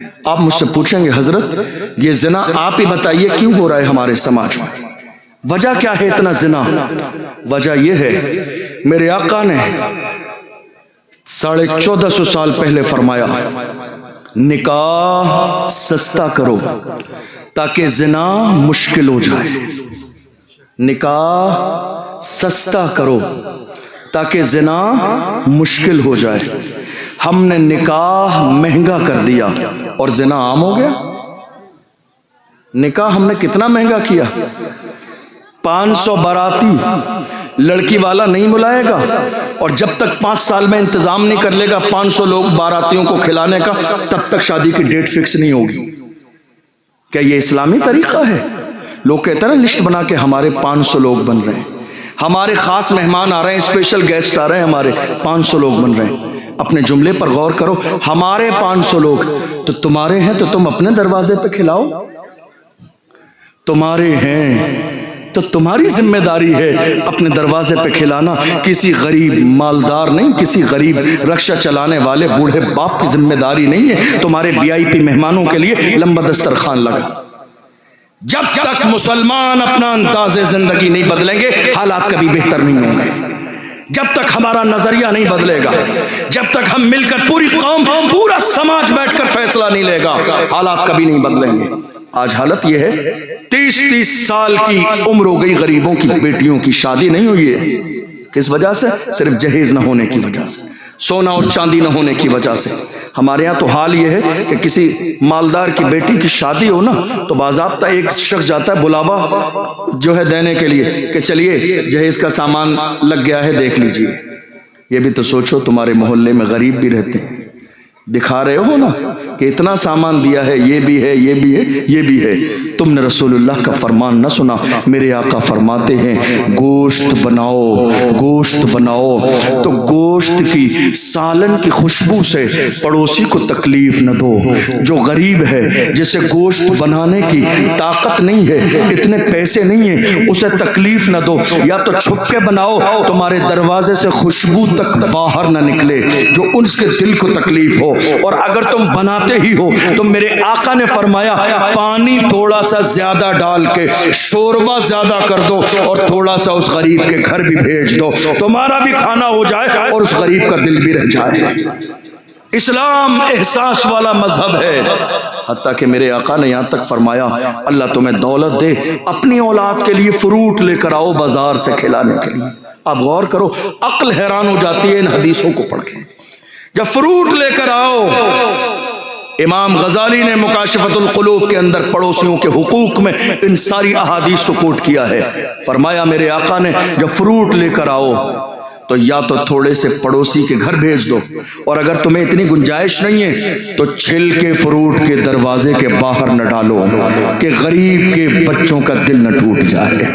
آپ مجھ سے پوچھیں گے حضرت یہ زنا آپ ہی بتائیے کیوں ہو رہا ہے ہمارے سماج میں، وجہ کیا ہے اتنا زنا؟ وجہ یہ ہے میرے آقا نے 1450 سال پہلے فرمایا نکاح سستا کرو تاکہ زنا مشکل ہو جائے، نکاح سستا کرو تاکہ زنا مشکل ہو جائے۔ ہم نے نکاح مہنگا کر دیا اور زنا عام ہو گیا۔ نکاح ہم نے کتنا مہنگا کیا، 500 باراتی لڑکی والا نہیں بلائے گا اور جب تک 5 سال میں انتظام نہیں کر لے گا 500 لوگ باراتیوں کو کھلانے کا، تب تک شادی کی ڈیٹ فکس نہیں ہوگی۔ کیا یہ اسلامی طریقہ ہے؟ لوگ کہتے ہیں نا لسٹ بنا کے ہمارے 500 لوگ بن رہے ہیں، ہمارے خاص مہمان آ رہے ہیں، اسپیشل گیسٹ آ رہے ہیں، ہمارے 500 لوگ بن رہے ہیں۔ اپنے جملے پر غور کرو، ہمارے 500 لوگ تو تمہارے ہیں تو تم اپنے دروازے پہ کھلاؤ، تمہارے ہیں تو تمہاری ذمہ داری ہے اپنے دروازے پہ کھلانا، کسی غریب مالدار نہیں، کسی غریب رکشہ چلانے والے بوڑھے باپ کی ذمہ داری نہیں ہے تمہارے VIP مہمانوں کے لیے لمبا دسترخوان لگا۔ جب تک مسلمان اپنا انداز زندگی نہیں بدلیں گے حالات کبھی بہتر نہیں ہوں گے۔ جب تک ہمارا نظریہ نہیں بدلے گا، جب تک ہم مل کر پوری قوم پورا سماج بیٹھ کر فیصلہ نہیں لے گا، حالات کبھی نہیں بدلیں گے۔ آج حالت یہ ہے 30 سال کی عمر ہو گئی، غریبوں کی بیٹیوں کی شادی نہیں ہوئی ہے۔ کس وجہ سے؟ صرف جہیز نہ ہونے کی وجہ سے، سونا اور چاندی نہ ہونے کی وجہ سے۔ ہمارے ہاں تو حال یہ ہے کہ کسی مالدار کی بیٹی کی شادی ہو نا تو باضابطہ ایک شخص جاتا ہے بلاوا جو ہے دینے کے لیے کہ چلیے جہیز کا سامان لگ گیا ہے دیکھ لیجئے۔ یہ بھی تو سوچو تمہارے محلے میں غریب بھی رہتے ہیں، دکھا رہے ہو نا کہ اتنا سامان دیا ہے، یہ بھی ہے، یہ بھی ہے، یہ بھی ہے۔ تم نے رسول اللہ کا فرمان نہ سنا؟ میرے آقا فرماتے ہیں گوشت بناؤ، گوشت بناؤ تو گوشت کی سالن کی خوشبو سے پڑوسی کو تکلیف نہ دو۔ جو غریب ہے، جسے گوشت بنانے کی طاقت نہیں ہے، اتنے پیسے نہیں ہیں، اسے تکلیف نہ دو۔ یا تو چھپ کے بناؤ، تمہارے دروازے سے خوشبو تک باہر نہ نکلے جو اس کے دل کو تکلیف ہو۔ اور اگر تم بناتے ہی ہو تو میرے آقا نے فرمایا پانی تھوڑا سا زیادہ ڈال کے شوربہ زیادہ کر دو اور تھوڑا سا اس غریب کے گھر بھی بھیج دو، تمہارا بھی کھانا ہو جائے اور اس غریب کا دل بھی رہ جائے۔ اسلام احساس والا مذہب ہے، حتیٰ کہ میرے آقا نے یہاں تک فرمایا اللہ تمہیں دولت دے، اپنی اولاد کے لیے فروٹ لے کر آؤ بازار سے کھلانے کے لیے۔ اب غور کرو، عقل حیران ہو جاتی ہے ان حدیثوں کو پڑھ کے۔ جب فروٹ لے کر آؤ، امام غزالی نے مکاشفۃ القلوب کے اندر پڑوسیوں کے حقوق میں ان ساری احادیث کو کوٹ کیا ہے۔ فرمایا میرے آقا نے جب فروٹ لے کر آؤ تو یا تو تھوڑے سے پڑوسی کے گھر بھیج دو، اور اگر تمہیں اتنی گنجائش نہیں ہے تو چھل کے فروٹ کے دروازے کے باہر نہ ڈالو کہ غریب کے بچوں کا دل نہ ٹوٹ جائے۔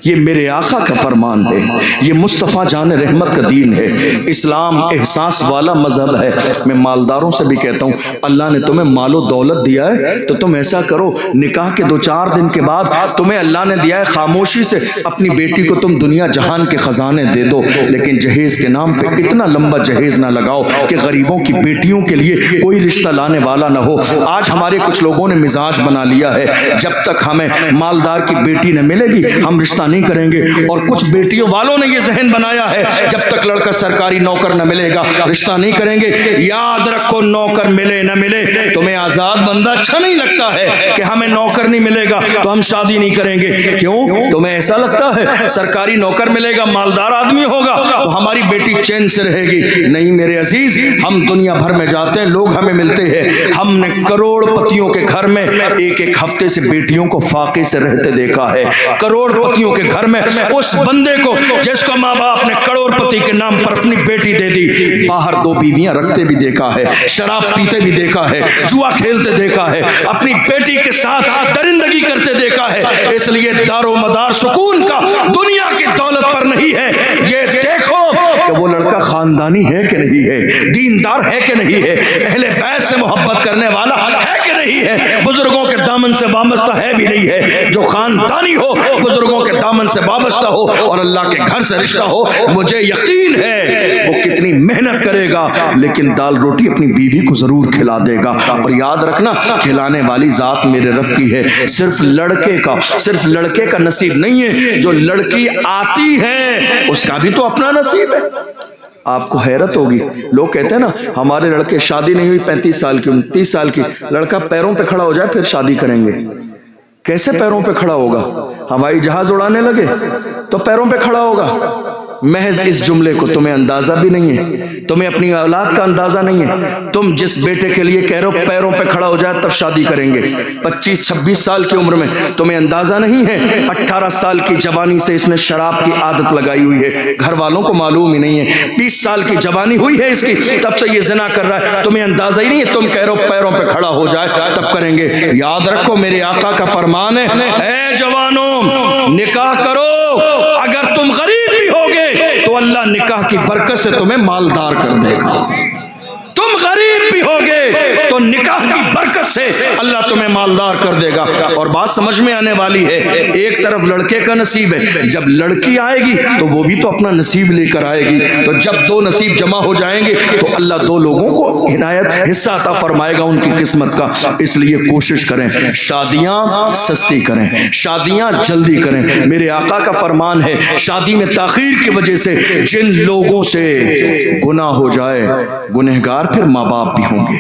یہ میرے آقا کا فرمان ہے، یہ مصطفیٰ جان رحمت کا دین ہے۔ اسلام احساس والا مذہب ہے۔ میں مالداروں سے بھی کہتا ہوں اللہ نے تمہیں مال و دولت دیا ہے تو تم ایسا کرو، نکاح کے 2-4 دن کے بعد تمہیں اللہ نے دیا ہے، خاموشی سے اپنی بیٹی کو تم دنیا جہان کے خزانے دے دو، لیکن جہیز کے نام پہ اتنا لمبا جہیز نہ لگاؤ کہ غریبوں کی بیٹیوں کے لیے کوئی رشتہ لانے والا نہ ہو۔ آج ہمارے کچھ لوگوں نے مزاج بنا لیا ہے جب تک ہمیں مالدار کی بیٹی نہ ملے گی ہم رشتہ نہیں کریں گے، اور کچھ بیٹیوں والوں نے یہ ذہن بنایا ہے جب تک لڑکا سرکاری نوکر نہ ملے گا رشتہ نہیں کریں گے۔ یاد رکھو نوکر ملے نہ ملے، تمہیں آزاد بندہ اچھا نہیں لگتا ہے کہ ہمیں نوکر نہیں ملے گا تو ہم شادی نہیں کریں گے۔ کیوں؟ تمہیں ایسا لگتا ہے سرکاری نوکر ملے گا مالدار آدمی ہوگا تو ہماری بیٹی چین سے رہے گی؟ نہیں میرے عزیز، ہم دنیا بھر میں جاتے ہیں، لوگ ہمیں ملتے ہیں، ہم نے کروڑ پتیوں کے گھر میں ایک ہفتے سے بیٹیوں کو فاقے سے رہتے دیکھا ہے۔ کروڑ پتیوں کے گھر میں اس بندے کو جس کو ماں باپ نے کروڑ پتی کے نام پر اپنی بیٹی دے دی، باہر 2 بیویاں رکھتے بھی دیکھا ہے، شراب پیتے بھی دیکھا ہے، جوا کھیلتے دیکھا ہے، اپنی بیٹی کے ساتھ درندگی کرتے دیکھا ہے۔ اس لیے دار و مدار سکون کا دنیا کی دولت پر نہیں ہے، یہ دیکھو کہ وہ لڑکا خاندانی ہے کہ نہیں ہے، دیندار ہے کہ نہیں ہے، اہل بیت سے محبت کرنے والا ہے کہ نہیں ہے، بزرگوں کے دامن سے وابستہ ہے بھی نہیں ہے۔ جو خاندانی ہو، بزرگوں کے دامن سے وابستہ ہو اور اللہ کے گھر سے رشتہ ہو، مجھے یقین ہے وہ کتنی محنت کرے گا گا لیکن دال روٹی اپنی بیوی کو ضرور کھلا دے گا. اور یاد رکھنا کھلانے والی ذات میرے رب کی ہے. صرف لڑکے کا نصیب نہیں ہے، جو لڑکی آتی ہے اس کا بھی تو اپنا نصیب ہے. آپ کو حیرت ہوگی، لوگ کہتے ہیں نا ہمارے لڑکے شادی نہیں ہوئی 35 سال کی 29 سال کی، لڑکا پیروں پہ کھڑا ہو جائے پھر شادی کریں گے. کیسے پیروں پہ کھڑا ہوگا؟ ہوائی جہاز اڑانے لگے تو پیروں پہ کھڑا ہوگا. محض اس جملے کو تمہیں اندازہ بھی نہیں ہے، تمہیں اپنی اولاد کا اندازہ نہیں ہے. تم جس بیٹے کے لیے کہہ رہے ہو پیروں پہ کھڑا ہو جائے تب شادی کریں گے، 25-26 سال کی عمر میں تمہیں اندازہ نہیں ہے. 18 سال کی جوانی سے اس نے شراب کی عادت لگائی ہوئی ہے، گھر والوں کو معلوم ہی نہیں ہے. 20 سال کی جوانی ہوئی ہے اس کی، تب سے یہ زنا کر رہا ہے، تمہیں اندازہ ہی نہیں ہے. تم کہہ رہے ہو پیروں پہ کھڑا ہو جائے تب کریں گے. یاد رکھو میرے آقا کا فرمان ہے، اے جوانوں نکاح کرو. اگر تم غریب بھی ہوگے تو اللہ نکاح کی برکت سے تمہیں مالدار کر دے گا. تم غریب بھی ہوگے تو نکاح کی برکت سے اللہ تمہیں مالدار کر دے گا. اور بات سمجھ میں آنے والی ہے، ایک طرف لڑکے کا نصیب ہے، جب لڑکی آئے گی تو وہ بھی تو اپنا نصیب لے کر آئے گی. تو جب دو نصیب جمع ہو جائیں گے تو اللہ دو لوگوں کو عنایت حصہ عطا فرمائے گا ان کی قسمت کا. اس لیے کوشش کریں شادیاں سستی کریں، شادیاں جلدی کریں. میرے آقا کا فرمان ہے شادی میں تاخیر کی وجہ سے جن لوگوں سے گناہ ہو جائے گنہگار پھر ماں باپ بھی ہوں گے.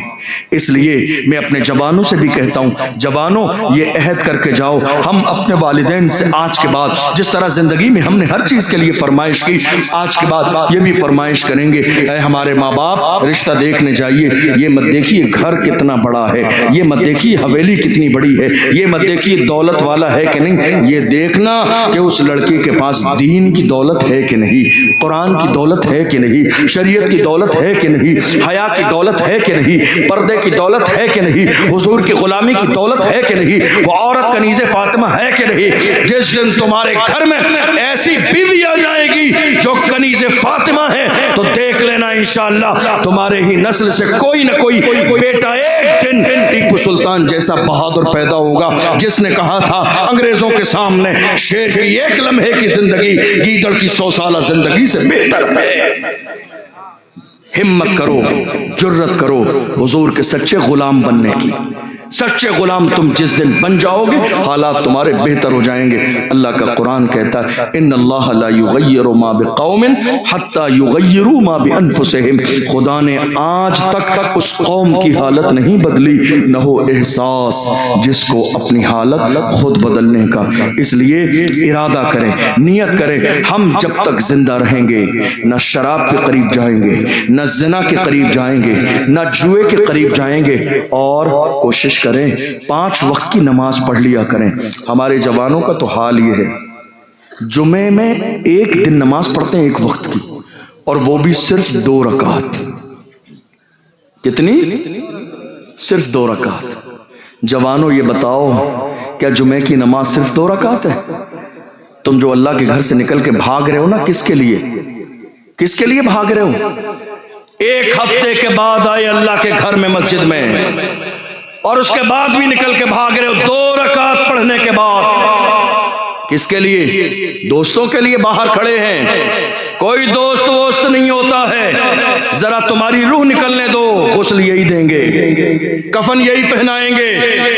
اس لیے میں اپنے جوانوں سے بھی کہتا ہوں، جوانوں یہ عہد کر کے جاؤ، ہم اپنے والدین سے آج کے بعد جس طرح زندگی میں ہم نے ہر چیز کے لیے فرمائش کی، آج کے بعد یہ بھی فرمائش کریں گے، اے ہمارے ماں باپ رشتہ دیکھنے جائیے، یہ مت دیکھیے گھر کتنا بڑا ہے، یہ مت دیکھیے حویلی کتنی بڑی ہے، یہ مت دیکھیے دولت والا ہے کہ نہیں، یہ دیکھنا کہ اس لڑکی کے پاس دین کی دولت ہے کہ نہیں، قرآن کی دولت ہے کہ نہیں، شریعت کی دولت ہے کہ نہیں، حیا کی دولت ہے کہ نہیں، پردے کی دولت ہے کہ نہیں، حضور کی غلامی کی دولت ہے کہ نہیں، وہ عورت کنیز فاطمہ ہے کہ نہیں. جس دن تمہارے گھر میں ایسی بیوی آ جائے گی جو کنیز فاطمہ ہے تو دیکھ لینا انشاءاللہ تمہارے ہی نسل سے کوئی نہ کوئی بیٹا ایک دن ٹیپو سلطان جیسا بہادر پیدا ہوگا جس نے کہا تھا انگریزوں کے سامنے شیر کی ایک لمحے کی زندگی گیدڑ کی 100 سالہ زندگی سے بہتر ہے. ہمت کرو، جرت کرو حضور کے سچے غلام بننے کی. سچے غلام تم جس دن بن جاؤ گے حالات تمہارے بہتر ہو جائیں گے. اللہ کا قرآن کہتا ہے ان اللہ لا یغیر ما بقوم حتی یغیروا ما بانفسہم. خدا نے آج تک اس قوم کی حالت نہیں بدلی نہ ہو احساس جس کو اپنی حالت خود بدلنے کا. اس لیے ارادہ کریں، نیت کریں، ہم جب تک زندہ رہیں گے نہ شراب کے قریب جائیں گے، نہ زنا کے قریب جائیں گے، نہ جوئے کے قریب جائیں گے. اور کوشش کریں 5 وقت کی نماز پڑھ لیا کریں. ہمارے جوانوں کا تو حال یہ ہے جمعے میں ایک دن نماز پڑھتے ہیں 1 وقت کی، اور وہ بھی صرف 2 رکعت. کتنی؟ صرف 2 رکعت. جوانوں یہ بتاؤ کیا جمعے کی نماز صرف 2 رکعت ہے؟ تم جو اللہ کے گھر سے نکل کے بھاگ رہے ہو نا، کس کے لیے؟ کس کے لیے بھاگ رہے ہو؟ 1 ہفتے کے بعد آئے اللہ کے گھر میں مسجد میں، اور اس کے بعد بھی نکل کے بھاگ رہے ہو 2 رکعت پڑھنے کے بعد. کس کے لیے؟ دوستوں کے لیے باہر کھڑے ہیں. کوئی دوست ووست نہیں ہوتا ہے. ذرا تمہاری روح نکلنے دو، غسل یہی دیں گے، کفن یہی پہنائیں گے،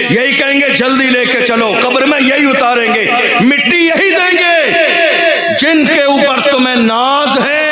یہی کہیں گے جلدی لے کے چلو، قبر میں یہی اتاریں گے، مٹی یہی دیں گے. جن کے اوپر تمہیں ناز ہے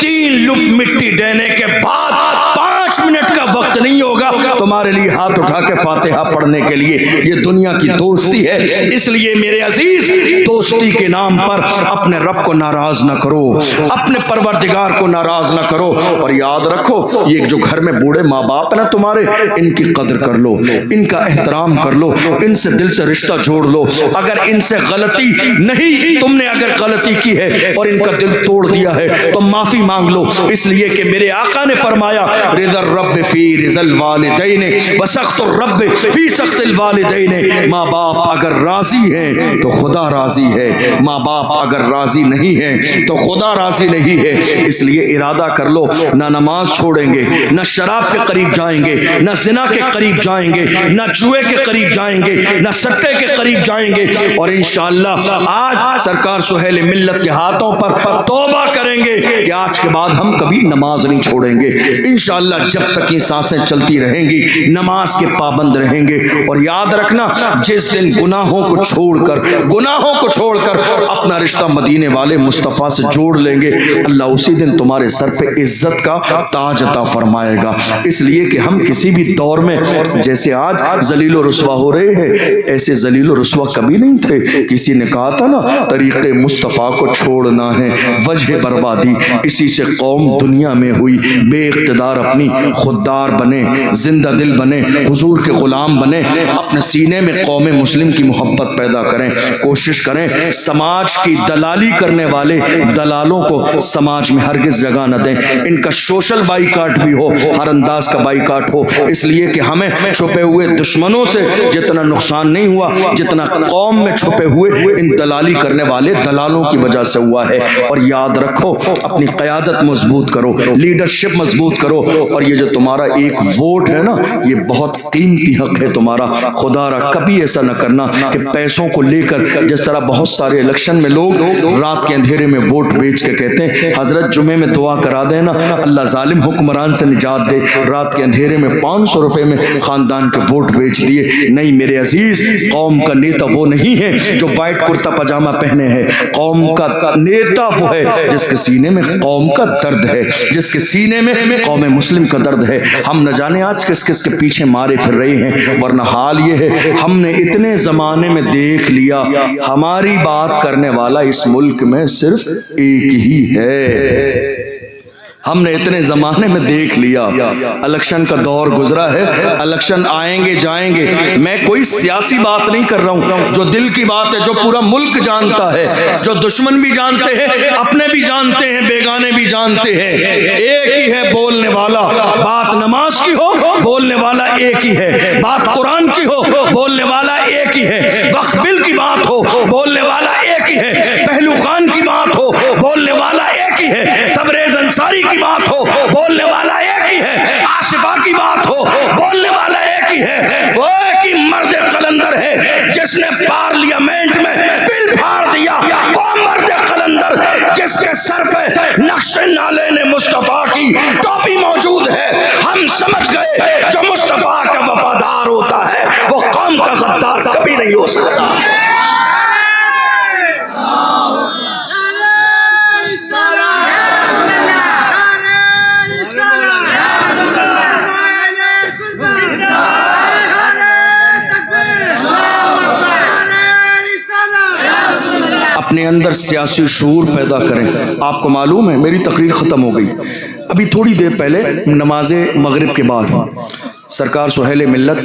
3 لپ مٹی دینے کے بعد 5 منٹ کا وقت نہیں ہوگا تمہارے لیے ہاتھ اٹھا کے فاتحہ پڑھنے کے لیے. یہ دنیا کی دوستی ہے. اس لیے میرے عزیز دوستی کے نام پر اپنے رب کو ناراض نہ کرو، اپنے پروردگار کو ناراض نہ کرو. اور یاد رکھو یہ جو گھر میں بوڑھے ماں باپ ہیں نا تمہارے، ان کی قدر کر لو، ان کا احترام کر لو، ان سے دل سے رشتہ جوڑ لو. اگر ان سے غلطی نہیں، تم نے اگر غلطی کی ہے اور ان کا دل توڑ دیا ہے تو معافی مانگ لو. اس لیے کہ میرے آقا نے فرمایا رضا الرب فی رضا الوالدین وسخط الرب فی سخط الوالدین۔ ماں باپ اگر راضی ہیں تو خدا راضی ہے، ماں باپ اگر راضی نہیں ہیں تو خدا راضی نہیں ہے۔ اس لیے ارادہ کر لو، نہ نماز چھوڑیں گے، نہ شراب کے قریب جائیں گے، نہ زنا کے قریب جائیں گے، نہ جوئے کے قریب جائیں گے، نہ سٹے کے قریب جائیں گے، اور انشاءاللہ آج سرکار سہیل ملت کے ہاتھوں پر توبہ کریں گے کہ آج کے بعد ہم کبھی نماز نہیں چھوڑیں گے انشاءاللہ۔ جب تک یہ سانسیں چلتی رہیں گی نماز کے پابند رہیں گے۔ اور یاد رکھنا، جس دن گناہوں کو چھوڑ کر اپنا رشتہ مدینے والے مصطفیٰ سے جوڑ لیں گے، اللہ اسی دن تمہارے سر پہ عزت کا تاج عطا فرمائے گا۔ اس لیے کہ ہم کسی بھی دور میں جیسے آج ذلیل و رسوا ہو رہے ہیں، ایسے ذلیل و رسوا کبھی نہیں تھے۔ کسی نے کہا تھا نا، طریق مصطفیٰ کو چھوڑنا ہے وجہ بربادی، اسی سے قوم دنیا میں ہوئی بے اقتدار، اپنی خوددار بنے، زندہ دل بنے، حضور کے غلام بنے، اپنے سینے میں قوم مسلم کی محبت پیدا کریں، کوشش کریں سماج کی دلالی کرنے والے دلالوں کو سماج میں ہرگز جگہ نہ دیں۔ ان کا سوشل بائیکاٹ بھی ہو، ہر انداز کا بائیکاٹ ہو، اس لیے کہ ہمیں چھپے ہوئے دشمنوں سے جتنا نقصان نہیں ہوا جتنا قوم میں چھپے ہوئے ان دلالی کرنے والے دلالوں کی وجہ سے ہوا ہے۔ اور یاد رکھو، اپنی قیادت مضبوط کرو، لیڈرشپ مضبوط کرو، اور یہ جو تمہارا ایک ووٹ ہے نا، یہ بہت قیمتی حق ہے تمہارا۔ خدا را کبھی ایسا نہ کرنا کہ پیسوں کو لے کر، جس طرح بہت سارے الیکشن میں لوگ رات کے اندھیرے میں ووٹ بیچ کے کہتے ہیں حضرت جمعے میں دعا کرا دینا اللہ ظالم حکمران سے نجات دے، رات کے اندھیرے میں 500 روپے میں خاندان کے ووٹ بیچ دیے۔ نہیں میرے عزیز، قوم کا نیتا وہ نہیں ہے جو وائٹ کرتا پاجامہ پہنے ہے، قوم کا نیتا وہ ہے جس کے سینے میں قوم کا درد ہے، جس کے سینے میں قوم مسلم کا درد ہے۔ ہم نہ جانے آج کس کس کے پیچھے مارے پھر رہے ہیں، ورنہ حال یہ ہے ہم نے اتنے زمانے میں دیکھ لیا ہماری بات کرنے والا اس ملک میں صرف ایک ہی ہے۔ ہم نے اتنے زمانے میں دیکھ لیا، الیکشن کا دور گزرا ہے، الیکشن آئیں گے جائیں گے۔ میں کوئی سیاسی بات نہیں کر رہا ہوں، جو دل کی بات ہے، جو پورا ملک جانتا ہے، جو دشمن بھی جانتے ہیں، اپنے بھی جانتے ہیں، بیگانے بھی جانتے ہیں، ایک ہی ہے بولنے والا۔ بات نماز کی ہو بولنے والا ایک ہی ہے، بات قرآن کی ہو بولنے والا ایک ہی ہے، وقت بل کی بات ہو بولنے والا ایک ہی ہے، پہلو خان کی بات ہو بولنے والا ایک ہی ہے، تبریز انصاری کی بات ہو بولنے والا ایک ہی ہے، آصفہ کی بات ہو بولنے والا ایک ہی ہے۔ وہ ایک ہی مرد قلندر ہے جس نے پارلیمنٹ میں بل پھاڑ دیا، وہ مرد قلندر جس کے سر پہ نقش نالین مصطفیٰ کی ٹوپی موجود ہے۔ ہم سمجھ گئے جو مصطفیٰ کا وفادار ہوتا ہے وہ قوم کا غدار کبھی نہیں ہو سکتا۔ اپنے اندر سیاسی شعور پیدا کریں۔ آپ کو معلوم ہے میری تقریر ختم ہو گئی، ابھی تھوڑی دیر پہلے نماز مغرب کے بعد سرکار سہیل ملت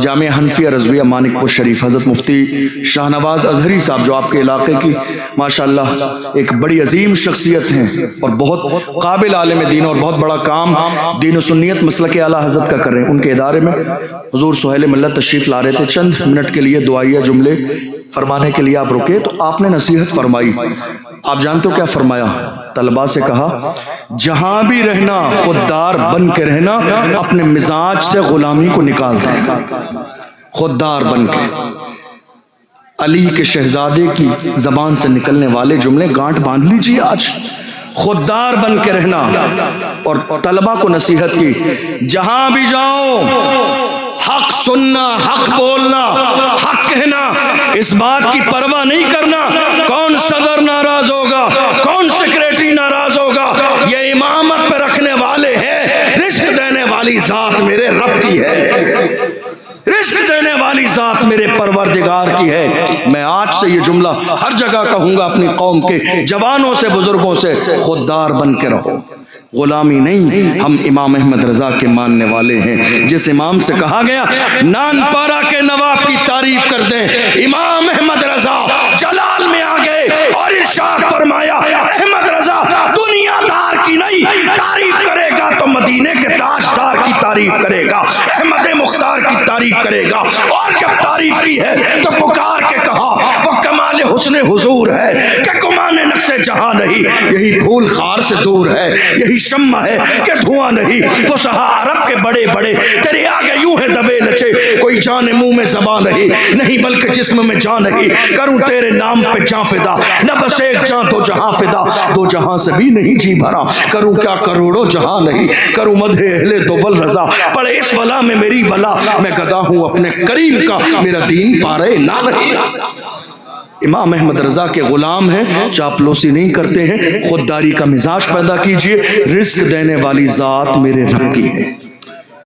جامعہ حنفیہ رضویہ مانک پور شریف حضرت مفتی شاہ نواز اظہری صاحب، جو آپ کے علاقے کی ماشاءاللہ ایک بڑی عظیم شخصیت ہیں اور بہت قابل عالم دین اور بہت بڑا کام دین و سنیت مسلک اعلیٰ حضرت کا کر رہے ہیں، ان کے ادارے میں حضور سہیل ملت تشریف لا رہے تھے۔ چند منٹ کے لیے دعائیہ جملے فرمانے کے لیے آپ رکے تو آپ نے نصیحت فرمائی۔ آپ جانتے ہو کیا فرمایا؟ طلباء سے کہا جہاں بھی رہنا خوددار بن کے رہنا، اپنے مزاج سے غلامی کو نکال دے، خوددار بن کے۔ علی کے شہزادے کی زبان سے نکلنے والے جملے گانٹھ باندھ لیجیے آج، خوددار بن کے رہنا۔ اور طلباء کو نصیحت کی جہاں بھی جاؤ حق سننا، حق بولنا، حق کہنا، اس بات کی پرواہ نہیں کرنا کون صدر ناراض ہوگا، کون سیکریٹری ناراض ہوگا، یہ امامت پہ رکھنے والے ہیں، رزق دینے والی ذات میرے رب کی ہے، رزق دینے والی ذات میرے پروردگار کی ہے۔ میں آج سے یہ جملہ ہر جگہ کہوں گا اپنی قوم کے جوانوں سے، بزرگوں سے، خوددار بن کے رہو، غلامی نہیں۔ ہم امام احمد رضا کے ماننے والے ہیں، جس امام سے کہا گیا نان پارا کے نواب کی تعریف کر دیں، امام احمد رضا جلال میں آ گئے اور ارشاد فرمایا احمد رضا دنیا دار کی نہیں، تعریف کرے گا تو مدینے کے تاجدار کی تعریف کرے گا، احمد مختار کی تعریف کرے گا۔ اور جب تعریف کی ہے تو پکار کے کہا وہ کمال حسن حضور ہے کہ کمان نقش جہاں نہیں، یہی پھول خار سے دور ہے، یہی شمع ہے کہ دھواں نہیں۔ وہ سہا عرب کے بڑے بڑے تیرے آگے یوں ہے دبے لچے، کوئی جان منہ میں زبان نہیں بلکہ جسم میں جان نہیں، کروں تیرے نام پہ جاں فدا، نہ بس ایک جاں تو جہاں فدا، دو جہاں سے بھی نہیں جی بھرا، کروں کیا کروڑوں جہاں نہیں، کروں مدح اہل دوبل رضا، پڑے اس بلا میں میری بلا، میں گدا ہوں اپنے کریم کا، میرا دین پارے نہ نہیں۔ امام احمد رضا کے غلام ہیں، چاپلوسی نہیں کرتے ہیں، خودداری کا مزاج پیدا کیجئے، رزق دینے والی ذات میرے رب کی ہے۔